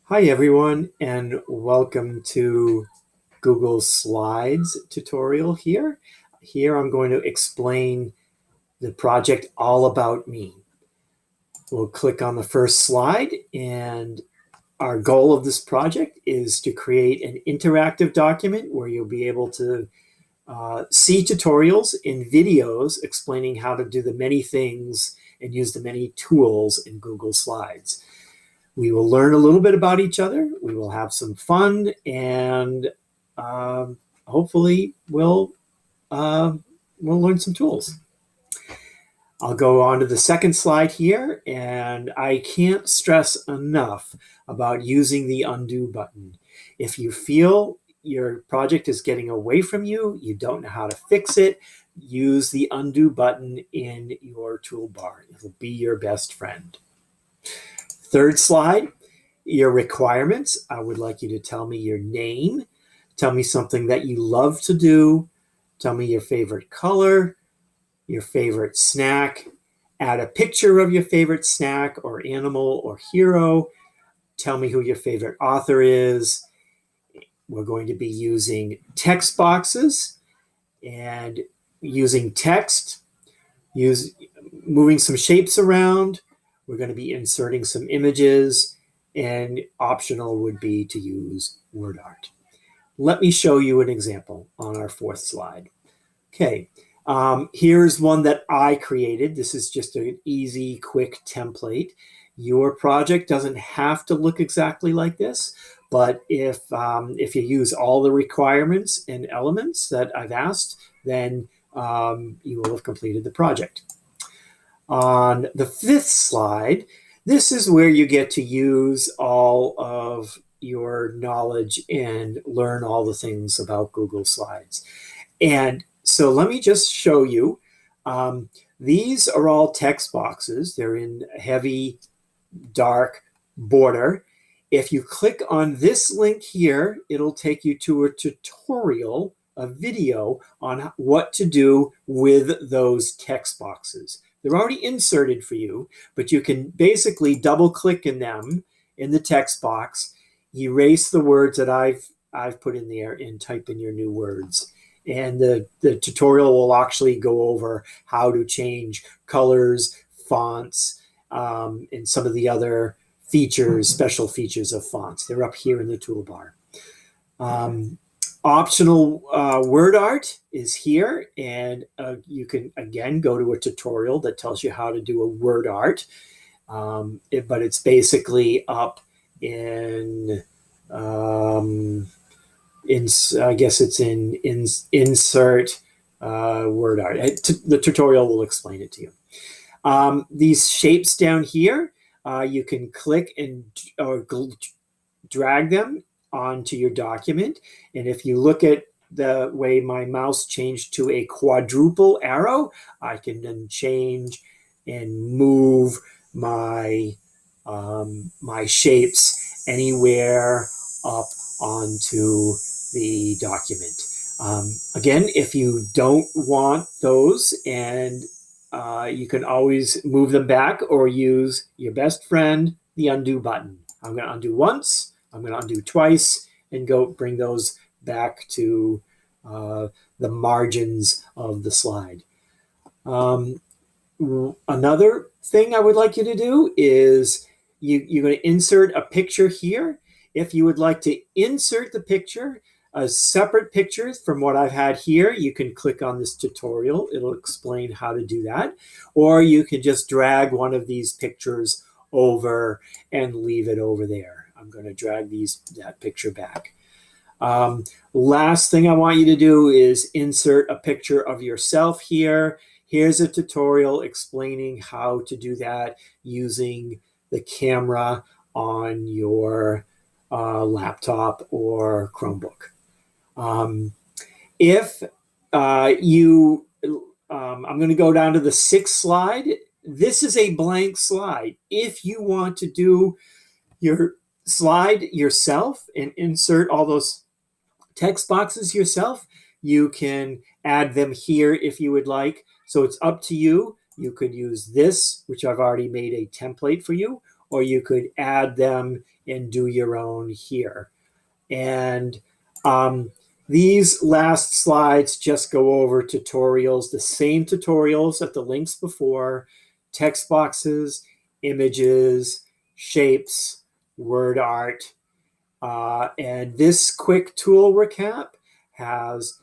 Hi everyone, and welcome to Google Slides tutorial here. Here I'm going to explain the project All About Me. We'll click on the first slide, and our goal of this project is to create an interactive document where you'll be able to see tutorials in videos explaining how to do the many things and use the many tools in Google Slides. We will learn a little bit about each other. We will have some fun, and hopefully we'll learn some tools. I'll go on to the second slide here, and I can't stress enough about using the undo button. If you feel your project is getting away from you, you don't know how to fix it, use the undo button in your toolbar. It'll be your best friend. Third slide, your requirements. I would like you to tell me your name, tell me something that you love to do, tell me your favorite color, your favorite snack, add a picture of your favorite snack or animal or hero, tell me who your favorite author is. We're going to be using text boxes and using text, moving some shapes around. We're going to be inserting some images, and optional would be to use word art. Let me show you an example on our fourth slide. Okay, here's one that I created. This is just an easy, quick template. Your project doesn't have to look exactly like this, but if you use all the requirements and elements that I've asked, then you will have completed the project. On the fifth slide, this is where you get to use all of your knowledge and learn all the things about Google Slides. And so let me just show you. These are all text boxes. They're in heavy, dark border. If you click on this link here, it'll take you to a tutorial, a video on what to do with those text boxes. They're already inserted for you, but you can basically double click in them in the text box, erase the words that I've put in there, and type in your new words. And the tutorial will actually go over how to change colors, fonts, and some of the other features, special features of fonts. They're up here in the toolbar. Optional word art is here, and you can again go to a tutorial that tells you how to do a word art, but it's basically up in I guess it's in insert word art. The tutorial will explain it to you. These shapes down here, you can click and drag them onto your document. And if you look at the way my mouse changed to a quadruple arrow, I can then change and move my my shapes anywhere up onto the document. Again, if you don't want those, and you can always move them back or use your best friend, the undo button. I'm going to undo once, I'm going to undo twice, and go bring those back to the margins of the slide. Another thing I would like you to do is you're going to insert a picture here. If you would like to insert the picture, a separate picture from what I've had here, you can click on this tutorial. It'll explain how to do that. Or you can just drag one of these pictures over and leave it over there. I'm going to drag that picture back. Last thing I want you to do is insert a picture of yourself here. Here's a tutorial explaining how to do that using the camera on your laptop or Chromebook. I'm going to go down to the sixth slide. This is a blank slide. If you want to do your slide yourself and insert all those text boxes yourself, you can add them here if you would like. So it's up to you. You could use this, which I've already made a template for you, or you could add them and do your own here. And these last slides just go over tutorials, the same tutorials at the links before: text boxes, images, shapes, word art. And this quick tool recap has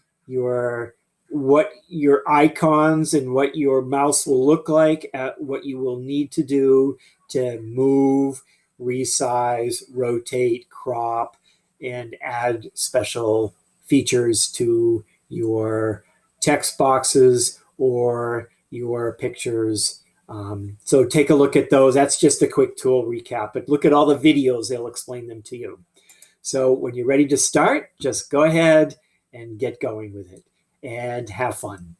what your icons and what your mouse will look like, at what you will need to do to move, resize, rotate, crop, and add special features to your text boxes or your pictures. So take a look at those. That's just a quick tool recap, but look at all the videos, they'll explain them to you. So when you're ready to start, just go ahead and get going with it and have fun.